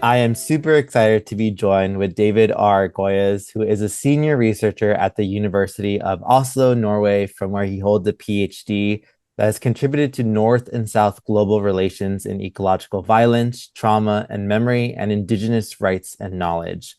I am super excited to be joined with David R. Goyes, who is a senior researcher at the University of Oslo, Norway, from where he holds a PhD that has contributed to North and South global relations in ecological violence, trauma and memory, and Indigenous rights and knowledge.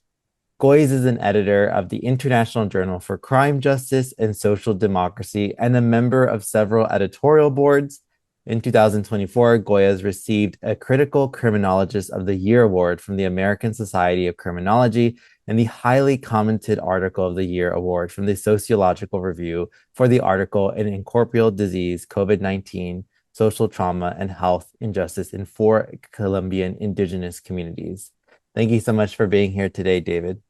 Goyes is an editor of the International Journal for Crime Justice and Social Democracy and a member of several editorial boards. In 2024, Goyes received a Critical Criminologist of the Year award from the American Society of Criminology and the highly commented Article of the Year award from the Sociological Review for the article An Incorporeal Disease, COVID-19, Social Trauma and Health Injustice in Four Colombian Indigenous Communities. Thank you so much for being here today, David.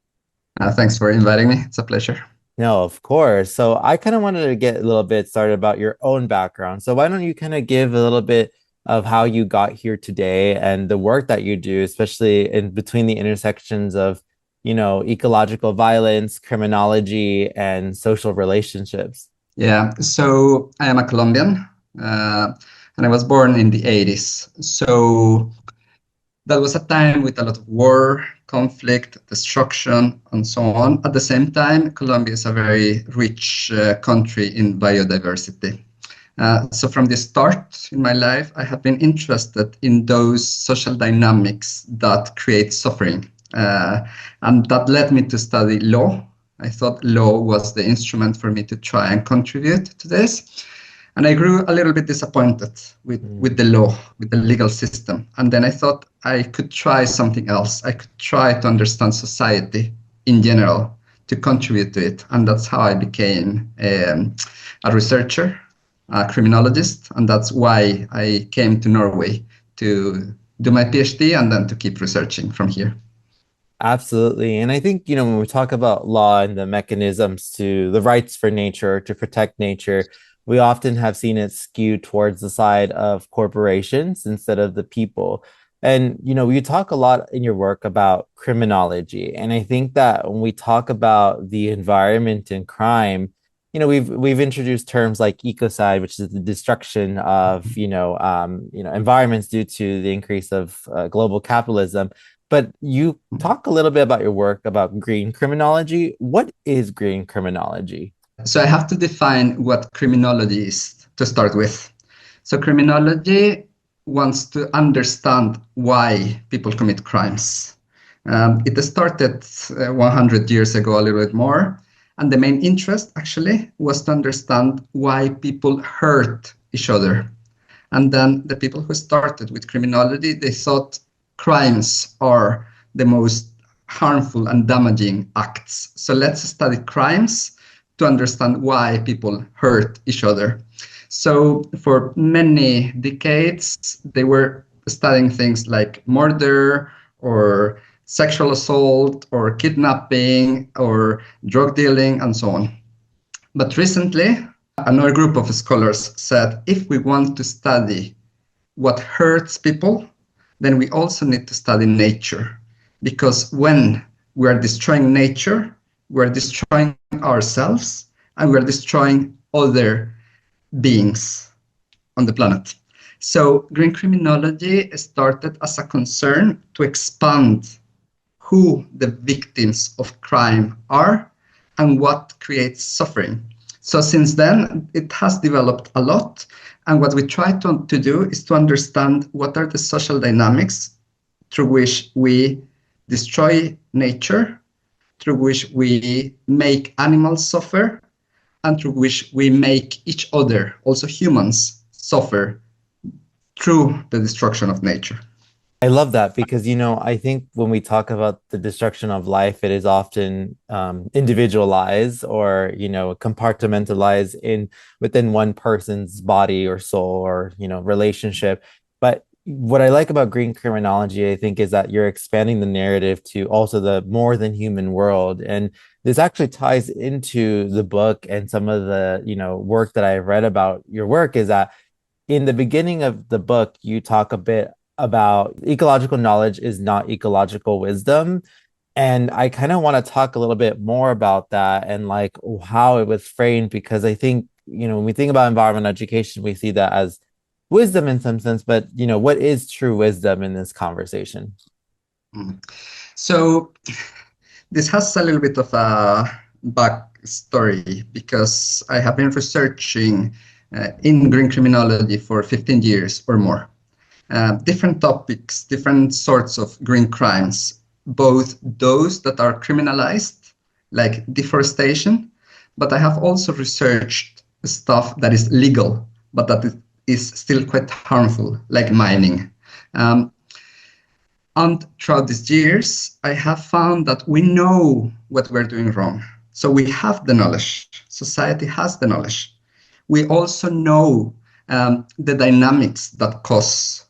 Thanks for inviting me. It's a pleasure. No, of course. So I kind of wanted to get a little bit started about your own background. So why don't you kind of give a little bit of how you got here today and the work that you do, especially in between the intersections of, ecological violence, criminology, and social relationships? Yeah, so I am a Colombian, uh, and I was born in the 80s. So that was a time with a lot of war, conflict, destruction, and so on. At the same time, Colombia is a very rich country in biodiversity. So from the start in my life, I have been interested in those social dynamics that create suffering. And that led me to study law. I thought law was the instrument for me to try and contribute to this. And I grew a little bit disappointed with the law, with the legal system. And then I thought I could try something else. I could try to understand society in general, to contribute to it. And that's how I became a researcher, a criminologist. And that's why I came to Norway to do my PhD and then to keep researching from here. Absolutely. And I think, when we talk about law and the mechanisms to the rights for nature, to protect nature, we often have seen it skewed towards the side of corporations instead of the people. And, you talk a lot in your work about criminology. And I think that when we talk about the environment and crime, we've introduced terms like ecocide, which is the destruction of, environments due to the increase of global capitalism. But you talk a little bit about your work about green criminology. What is green criminology? So I have to define what criminology is to start with. So criminology wants to understand why people commit crimes. It started 100 years ago, a little bit more. And the main interest actually was to understand why people hurt each other. And then the people who started with criminology, they thought crimes are the most harmful and damaging acts. So let's study crimes to understand why people hurt each other. So for many decades, they were studying things like murder or sexual assault or kidnapping or drug dealing and so on. But recently, another group of scholars said, if we want to study what hurts people, then we also need to study nature. Because when we are destroying nature, we are destroying ourselves and we are destroying other beings on the planet. So green criminology started as a concern to expand who the victims of crime are and what creates suffering. So since then, it has developed a lot. And what we try to do is to understand what are the social dynamics through which we destroy nature, through which we make animals suffer, and through which we make each other, also humans, suffer through the destruction of nature. I love that because, I think when we talk about the destruction of life, it is often individualized or, compartmentalized in within one person's body or soul or, relationship. But what I like about green criminology, I think, is that you're expanding the narrative to also the more than human world. And this actually ties into the book and some of the, work that I've read about your work is that in the beginning of the book, you talk a bit about ecological knowledge is not ecological wisdom. And I kind of want to talk a little bit more about that and like how it was framed, because I think, when we think about environmental education, we see that as wisdom in some sense, but what is true wisdom in this conversation? Mm. So this has a little bit of a backstory because I have been researching in green criminology for 15 years or more. Different topics, different sorts of green crimes, both those that are criminalized, like deforestation, but I have also researched stuff that is legal, but that is still quite harmful, like mining. Um, and throughout these years, I have found that we know what we're doing wrong. So we have the knowledge. Society has the knowledge. We also know the dynamics that cause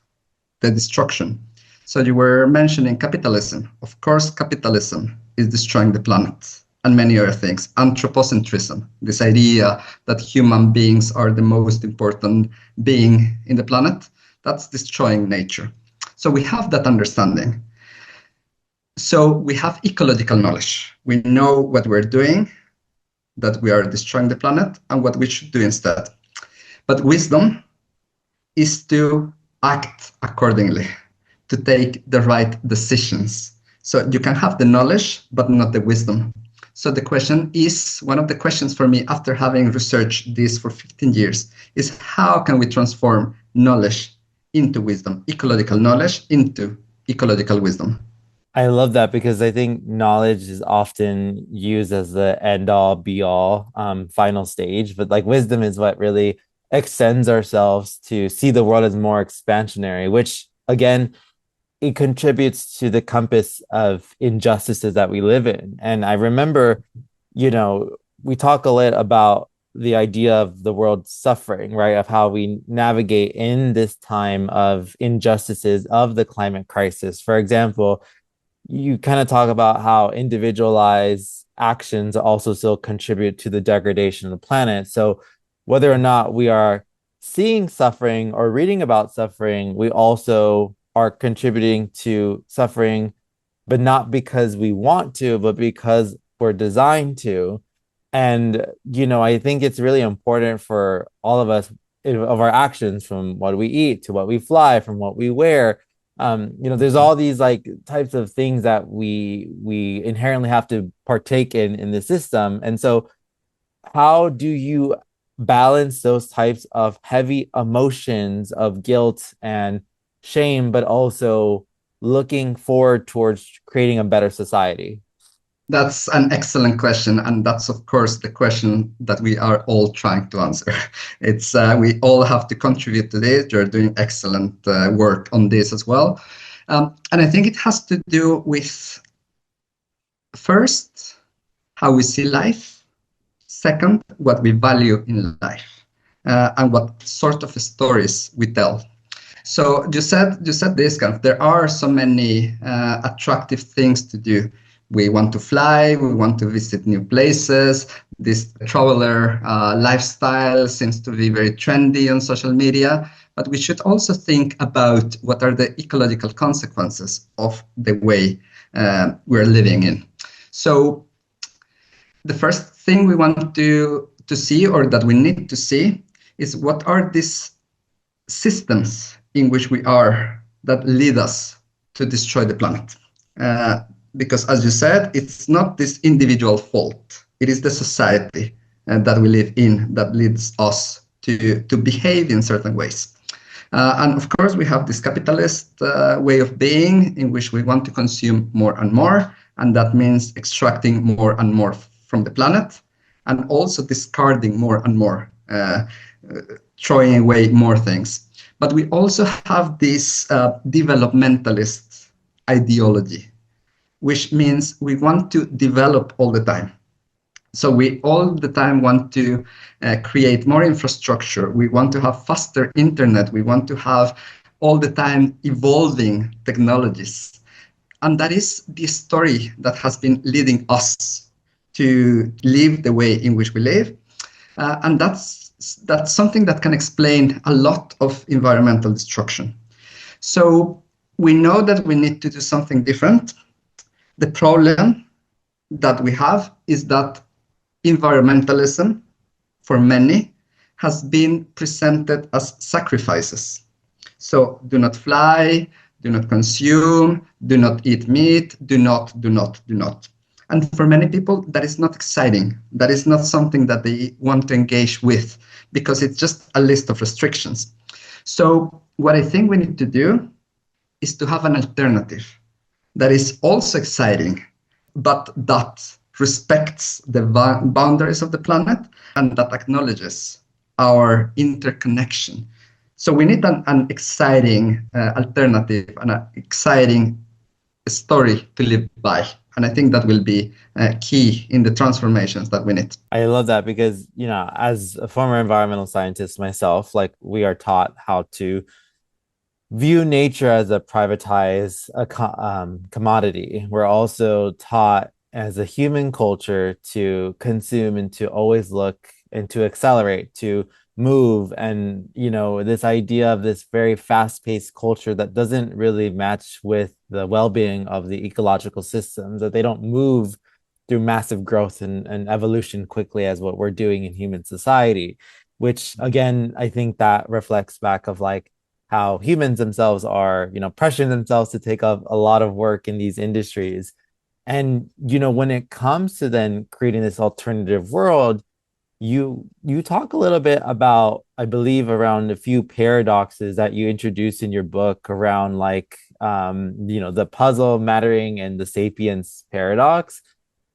the destruction. So you were mentioning capitalism. Of course, capitalism is destroying the planet and many other things. Anthropocentrism, this idea that human beings are the most important being in the planet, that's destroying nature. So we have that understanding. So we have ecological knowledge. We know what we're doing, that we are destroying the planet, and what we should do instead. But wisdom is to act accordingly, to take the right decisions. So you can have the knowledge, but not the wisdom. So the question is, one of the questions for me after having researched this for 15 years is how can we transform knowledge into wisdom, ecological knowledge into ecological wisdom? I love that because I think knowledge is often used as the end all be all final stage, but like wisdom is what really extends ourselves to see the world as more expansionary, which again, it contributes to the compass of injustices that we live in. And I remember, we talk a lot about the idea of the world suffering, right? Of how we navigate in this time of injustices of the climate crisis. For example, you kind of talk about how individualized actions also still contribute to the degradation of the planet. So whether or not we are seeing suffering or reading about suffering, we also are contributing to suffering, but not because we want to, but because we're designed to. And, I think it's really important for all of us of our actions, from what we eat to what we fly, from what we wear. There's all these like types of things that we inherently have to partake in the system. And so how do you balance those types of heavy emotions of guilt and shame, but also looking forward towards creating a better society? That's an excellent question, and that's of course the question that we are all trying to answer. It's we all have to contribute to this. You're doing excellent work on this as well, and I think it has to do with first how we see life, second what we value in life, and what sort of stories we tell. So you said this kind of there are so many attractive things to do. We want to fly, we want to visit new places. This traveler lifestyle seems to be very trendy on social media, but we should also think about what are the ecological consequences of the way we're living in. So the first thing we want to see, or that we need to see, is what are these systems in which we are that lead us to destroy the planet. Because as you said, it's not this individual fault. It is the society that we live in that leads us to behave in certain ways. And of course, we have this capitalist way of being in which we want to consume more and more. And that means extracting more and more from the planet and also discarding more and more, throwing away more things. But we also have this developmentalist ideology, which means we want to develop all the time. So we all the time want to create more infrastructure. We want to have faster internet. We want to have all the time evolving technologies. And that is the story that has been leading us to live the way in which we live. And that's something that can explain a lot of environmental destruction. So we know that we need to do something different. The problem that we have is that environmentalism, for many, has been presented as sacrifices. So do not fly, do not consume, do not eat meat, do not, do not, do not. And for many people, that is not exciting. That is not something that they want to engage with because it's just a list of restrictions. So what I think we need to do is to have an alternative that is also exciting, but that respects the boundaries of the planet and that acknowledges our interconnection. So we need an exciting alternative and an exciting story to live by. And I think that will be key in the transformations that we need. I love that because, as a former environmental scientist myself, like we are taught how to view nature as a privatized commodity. We're also taught as a human culture to consume and to always look and to accelerate, to move. And, this idea of this very fast-paced culture that doesn't really match with the well-being of the ecological systems, that they don't move through massive growth and evolution quickly as what we're doing in human society, which again, I think that reflects back of like how humans themselves are, pressuring themselves to take up a lot of work in these industries. And, when it comes to then creating this alternative world, you talk a little bit about, I believe, around a few paradoxes that you introduced in your book around like the puzzle mattering and the sapiens paradox.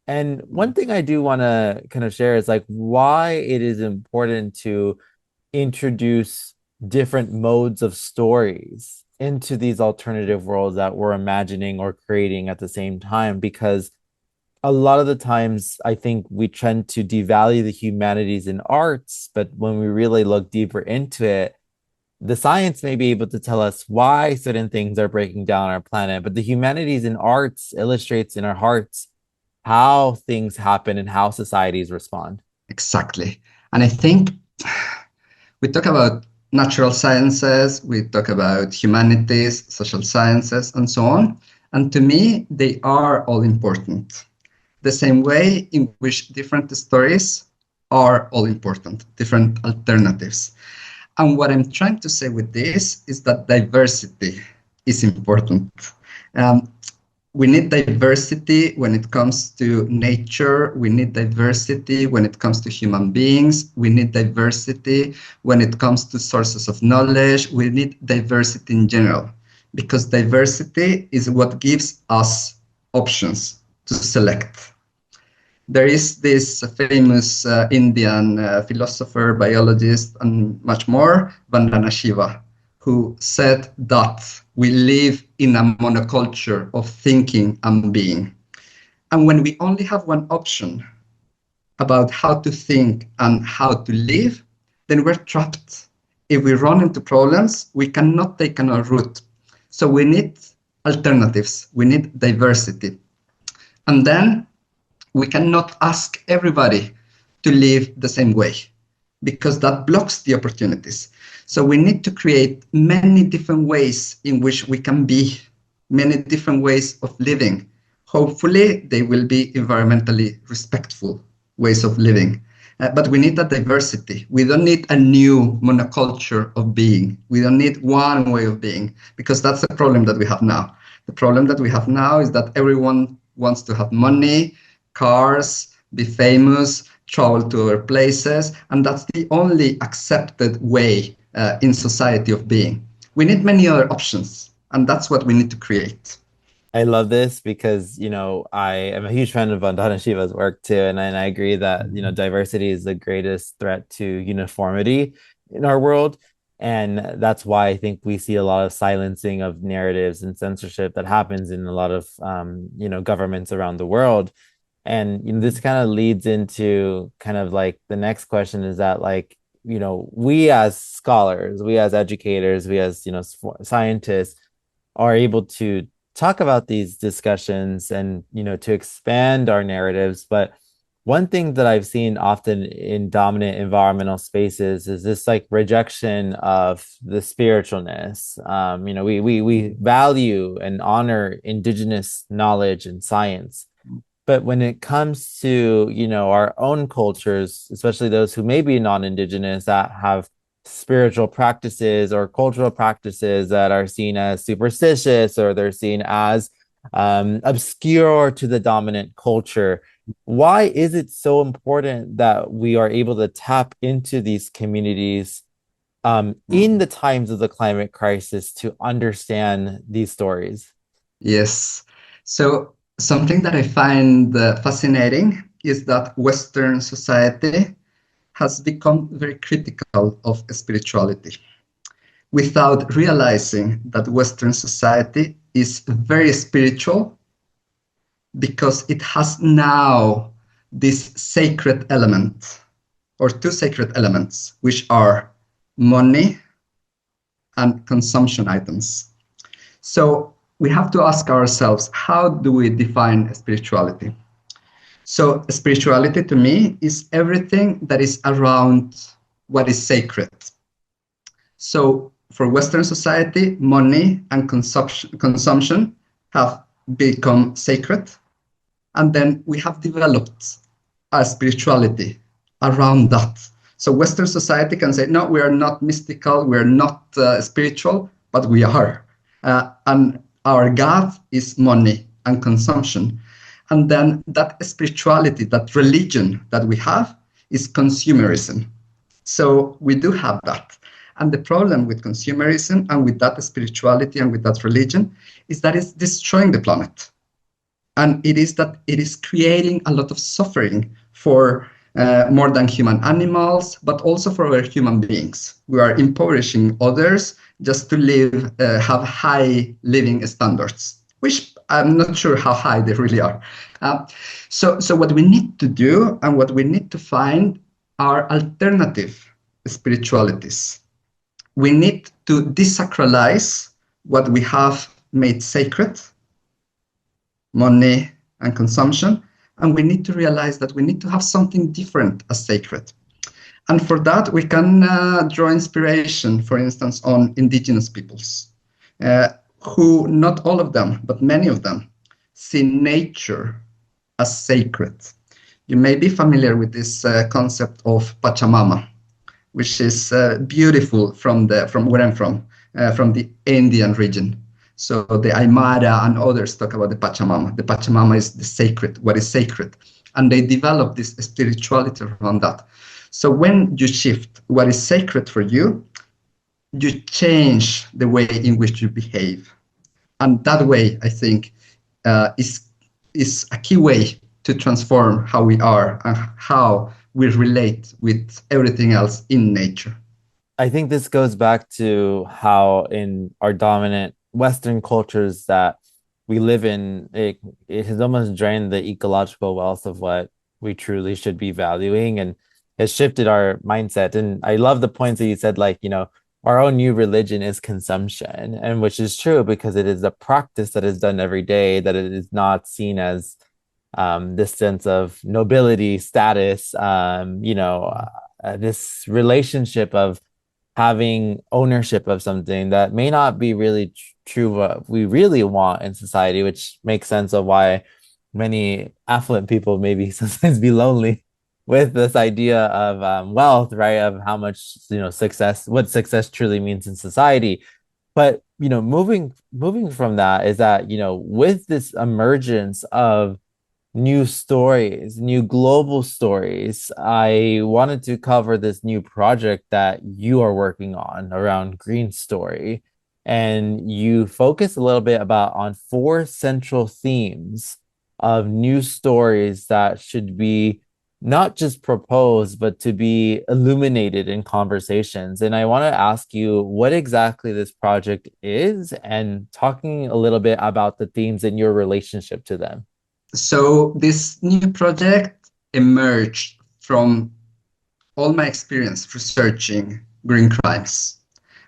And one thing I do want to kind of share is like why it is important to introduce different modes of stories into these alternative worlds that we're imagining or creating at the same time. Because a lot of the times, I think we tend to devalue the humanities in arts, but when we really look deeper into it, the science may be able to tell us why certain things are breaking down our planet, but the humanities in arts illustrates in our hearts how things happen and how societies respond. Exactly. And I think we talk about natural sciences, we talk about humanities, social sciences, and so on. And to me, they are all important. The same way in which different stories are all important, different alternatives. And what I'm trying to say with this is that diversity is important. Um, we need diversity when it comes to nature. We need diversity when it comes to human beings. We need diversity when it comes to sources of knowledge. We need diversity in general, because diversity is what gives us options to select. There is this famous Indian philosopher, biologist, and much more, Vandana Shiva, who said that we live in a monoculture of thinking and being. And when we only have one option about how to think and how to live, then we're trapped. If we run into problems, we cannot take another route. So we need alternatives, we need diversity. And then we cannot ask everybody to live the same way, because that blocks the opportunities. So we need to create many different ways in which we can be, many different ways of living. Hopefully, they will be environmentally respectful ways of living. But we need a diversity. We don't need a new monoculture of being. We don't need one way of being, because that's the problem that we have now. The problem that we have now is that everyone wants to have money, cars, be famous, travel to other places, and that's the only accepted way in society of being. We need many other options, and that's what we need to create. I love this because, I am a huge fan of Vandana Shiva's work too. And I agree that, diversity is the greatest threat to uniformity in our world. And that's why I think we see a lot of silencing of narratives and censorship that happens in a lot of, governments around the world. And this kind of leads into kind of like the next question is that like, we as scholars, we as educators, we as, scientists are able to talk about these discussions and, to expand our narratives. But one thing that I've seen often in dominant environmental spaces is this like rejection of the spiritualness. We value and honor indigenous knowledge and science, but when it comes to, our own cultures, especially those who may be non-indigenous that have spiritual practices or cultural practices that are seen as superstitious or they're seen as obscure to the dominant culture. Why is it so important that we are able to tap into these communities in the times of the climate crisis to understand these stories? Yes. So something that I find fascinating is that Western society has become very critical of spirituality without realizing that Western society is very spiritual because it has now this sacred element or two sacred elements, which are money and consumption items. So we have to ask ourselves, how do we define spirituality? So spirituality to me is everything that is around what is sacred. So for Western society, money and consumption have become sacred. And then we have developed a spirituality around that. So Western society can say, no, we are not mystical, we are not spiritual, but we are. And our God is money and consumption. And then that spirituality, that religion that we have is consumerism. So we do have that. And the problem with consumerism and with that spirituality and with that religion is that it's destroying the planet. And it is that it is creating a lot of suffering for more than human animals, but also for our human beings. We are impoverishing others just to live, have high living standards, which I'm not sure how high they really are. So what we need to do and what we need to find are alternative spiritualities. We need to desacralize what we have made sacred, money and consumption, and we need to realize that we need to have something different as sacred. And for that, we can draw inspiration, for instance, on indigenous peoples, who, not all of them, but many of them, see nature as sacred. You may be familiar with this concept of Pachamama, which is beautiful from where I'm from the Indian region. So the Aymara and others talk about the Pachamama. The Pachamama is the sacred, what is sacred. And they develop this spirituality around that. So when you shift what is sacred for you, you change the way in which you behave. And that way, I think, is a key way to transform how we are and how we relate with everything else in nature. I think this goes back to how in our dominant Western cultures that we live in, it has almost drained the ecological wealth of what we truly should be valuing and has shifted our mindset. And I love the points that you said, like, our own new religion is consumption, and which is true because it is a practice that is done every day, that it is not seen as this sense of nobility, status, this relationship of having ownership of something that may not be really true what we really want in society, which makes sense of why many affluent people maybe sometimes be lonely with this idea of wealth, right? Of how much success, what success truly means in society. But moving from that is that with this emergence of new stories, new global stories, I wanted to cover this new project that you are working on around Green Story. And you focus a little bit about on four central themes of new stories that should be not just proposed, but to be illuminated in conversations. And I want to ask you what exactly this project is and talking a little bit about the themes and your relationship to them. So this new project emerged from all my experience researching green crimes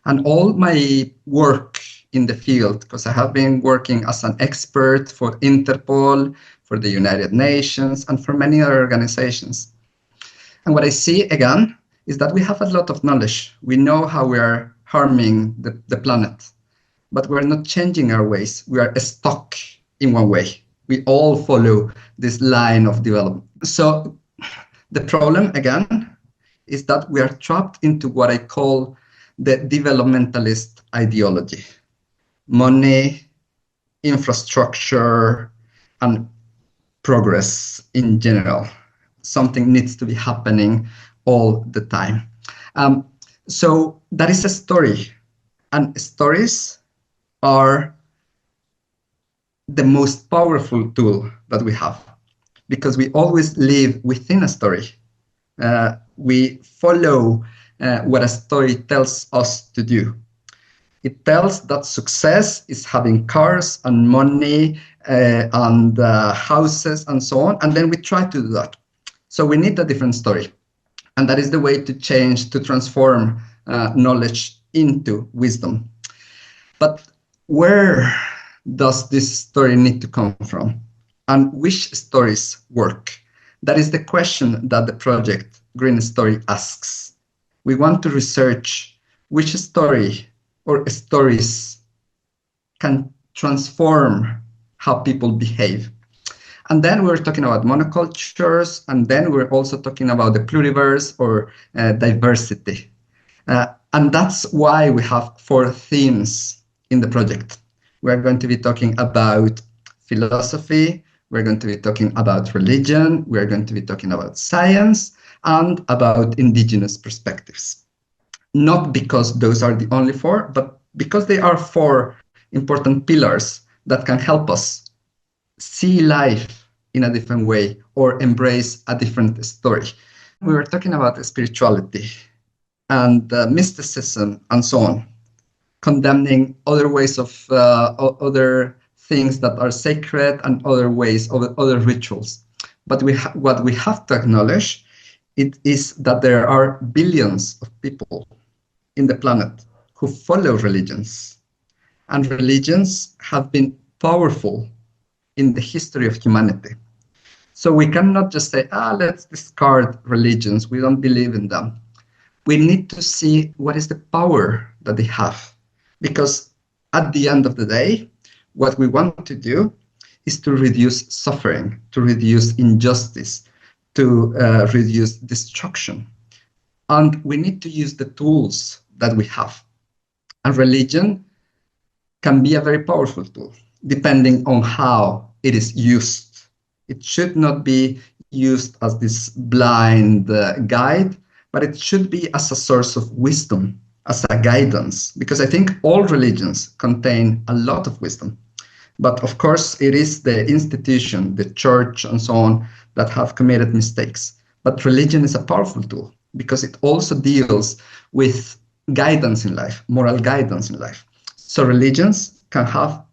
and all my work in the field, because I have been working as an expert for Interpol, for the United Nations, and for many other organizations. And what I see again is that we have a lot of knowledge. We know how we are harming the planet, but we're not changing our ways. We are stuck in one way. We all follow this line of development. So the problem again is that we are trapped into what I call the developmentalist ideology. Money, infrastructure, and progress in general. Something needs to be happening all the time. So that is a story, and stories are the most powerful tool that we have, because we always live within a story. We follow what a story tells us to do. It tells that success is having cars and money and houses and so on, and then we try to do that. So we need a different story, and that is the way to change, to transform knowledge into wisdom. But where does this story need to come from? And which stories work? That is the question that the project Green Story asks. We want to research which story or stories can transform how people behave. And then we're talking about monocultures, and then we're also talking about the pluriverse or diversity. And that's why we have 4 themes in the project. We're going to be talking about philosophy, we're going to be talking about religion, we're going to be talking about science, and about indigenous perspectives. Not because those are the only 4, but because they are 4 important pillars that can help us see life in a different way or embrace a different story. We were talking about spirituality and mysticism and so on, condemning other ways of other things that are sacred and other ways of other rituals. But what we have to acknowledge it is that there are billions of people in the planet who follow religions, and religions have been powerful in the history of humanity. So we cannot just say, let's discard religions, we don't believe in them. We need to see what is the power that they have. Because at the end of the day, what we want to do is to reduce suffering, to reduce injustice, to reduce destruction. And we need to use the tools that we have. And religion can be a very powerful tool, depending on how it is used. It should not be used as this blind guide, but it should be as a source of wisdom, as a guidance, because I think all religions contain a lot of wisdom. But of course, it is the institution, the church, and so on, that have committed mistakes. But religion is a powerful tool because it also deals with guidance in life, moral guidance in life. So religions can have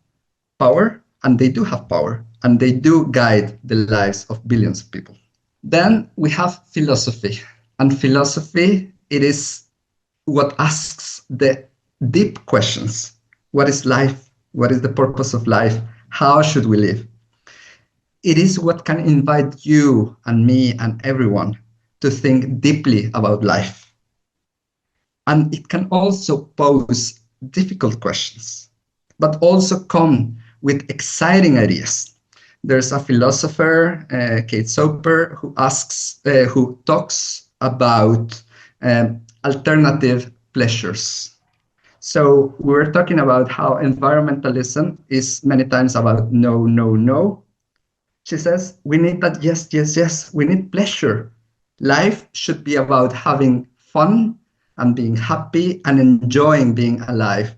power, and they do have power, and they do guide the lives of billions of people. Then we have philosophy. And philosophy, it is what asks the deep questions. What is life? What is the purpose of life? How should we live? It is what can invite you and me and everyone to think deeply about life. And it can also pose difficult questions, but also come with exciting ideas. There's a philosopher, Kate Soper, who talks about alternative pleasures. So we were talking about how environmentalism is many times about no, no, no. She says, we need that yes, yes, yes. We need pleasure. Life should be about having fun and being happy and enjoying being alive.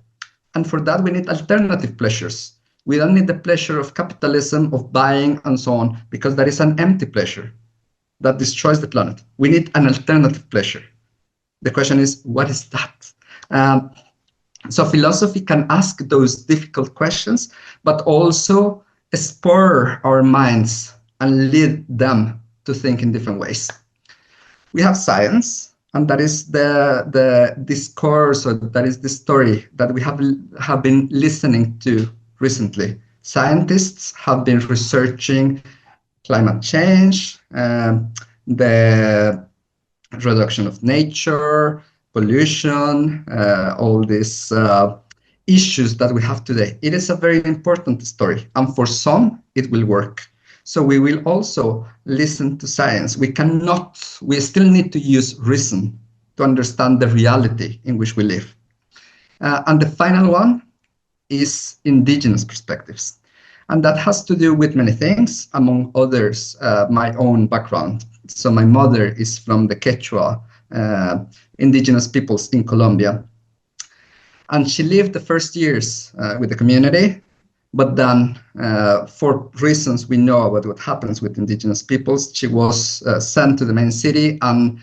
And for that, we need alternative pleasures. We don't need the pleasure of capitalism, of buying and so on, because that is an empty pleasure that destroys the planet. We need an alternative pleasure. The question is, what is that? So philosophy can ask those difficult questions, but also spur our minds and lead them to think in different ways. We have science, and that is the discourse, or that is the story that we have been listening to recently. Scientists have been researching climate change, the reduction of nature, pollution, all these issues that we have today. It is a very important story, and for some, it will work. So we will also listen to science. We still need to use reason to understand the reality in which we live. And the final one is indigenous perspectives. And that has to do with many things, among others, my own background. So my mother is from the Quechua indigenous peoples in Colombia. And she lived the first years with the community, but then, for reasons we know about what happens with indigenous peoples, she was sent to the main city and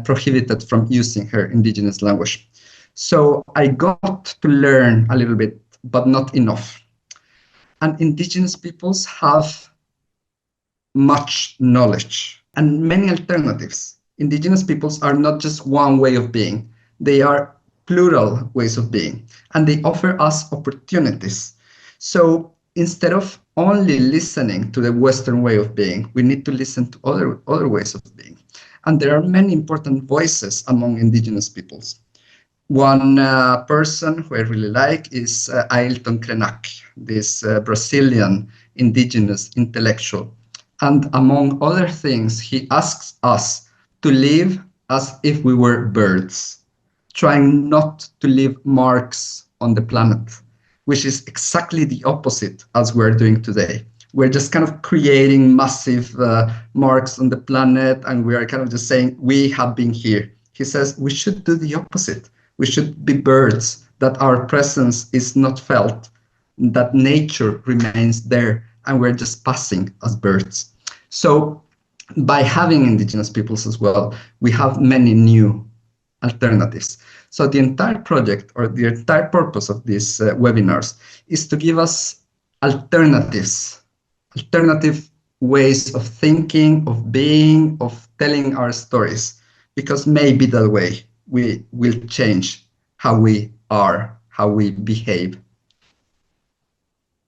prohibited from using her indigenous language. So I got to learn a little bit, but not enough. And indigenous peoples have much knowledge and many alternatives. Indigenous peoples are not just one way of being, they are plural ways of being, and they offer us opportunities. So instead of only listening to the Western way of being, we need to listen to other ways of being. And there are many important voices among indigenous peoples. One person who I really like is Ailton Krenak, this Brazilian indigenous intellectual. And among other things, he asks us to live as if we were birds, trying not to leave marks on the planet, which is exactly the opposite as we're doing today. We're just kind of creating massive marks on the planet, and we are kind of just saying, we have been here. He says we should do the opposite. We should be birds, that our presence is not felt, that nature remains there, and we're just passing as birds. So by having indigenous peoples as well, we have many new alternatives. So the entire project, or the entire purpose of these webinars, is to give us alternative ways of thinking, of being, of telling our stories, because maybe that way we will change how we are, how we behave.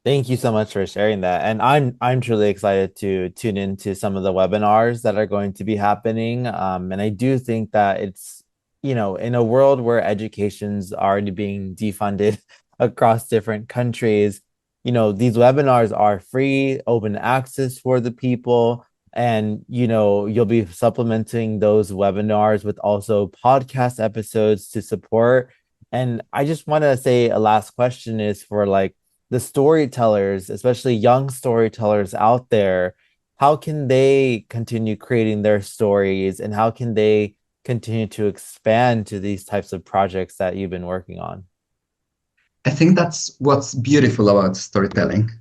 Thank you so much for sharing that. And I'm truly excited to tune into some of the webinars that are going to be happening. And I do think that it's, in a world where education's already being defunded across different countries, these webinars are free, open access for the people. And, you'll be supplementing those webinars with also podcast episodes to support. And I just want to say a last question is for like, the storytellers, especially young storytellers out there, how can they continue creating their stories and how can they continue to expand to these types of projects that you've been working on? I think that's what's beautiful about storytelling,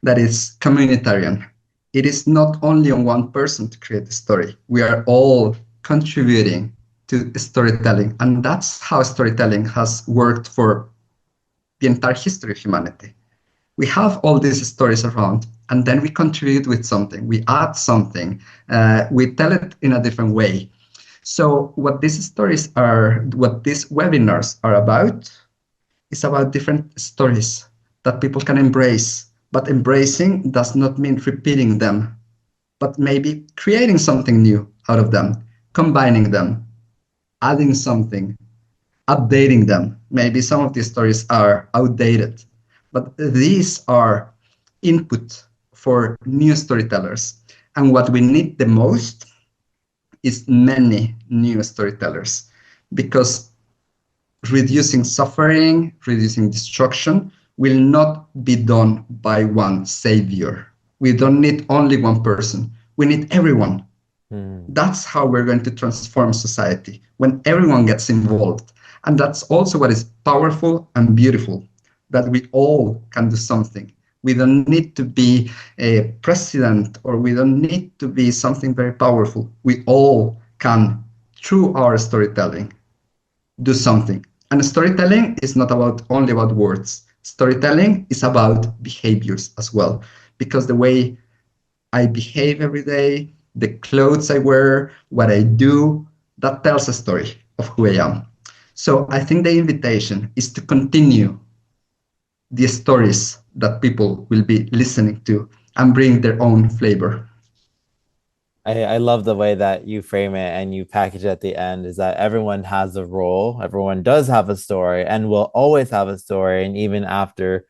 that is communitarian. It is not only on one person to create a story. We are all contributing to storytelling, and that's how storytelling has worked for the entire history of humanity. We have all these stories around, and then we contribute with something, we add something, we tell it in a different way. So what these webinars are about is about different stories that people can embrace. But embracing does not mean repeating them, but maybe creating something new out of them, combining them, adding something, updating them. Maybe some of these stories are outdated, but these are input for new storytellers. And what we need the most is many new storytellers, because reducing suffering, reducing destruction will not be done by one savior. We don't need only one person. We need everyone. That's how we're going to transform society, when everyone gets involved. And that's also what is powerful and beautiful, that we all can do something. We don't need to be a president, or we don't need to be something very powerful. We all can, through our storytelling, do something. And storytelling is not only about words. Storytelling is about behaviors as well, because the way I behave every day, the clothes I wear, what I do, that tells a story of who I am. So I think the invitation is to continue the stories that people will be listening to and bring their own flavor. I love the way that you frame it and you package it at the end is that everyone has a role, everyone does have a story and will always have a story. And even after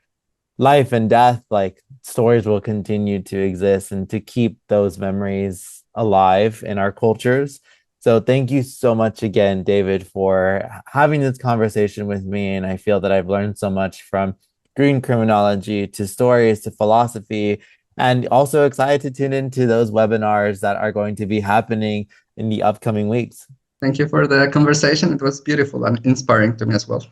life and death, like stories will continue to exist and to keep those memories alive in our cultures. So thank you so much again, David, for having this conversation with me. And I feel that I've learned so much from green criminology to stories to philosophy, and also excited to tune into those webinars that are going to be happening in the upcoming weeks. Thank you for the conversation. It was beautiful and inspiring to me as well.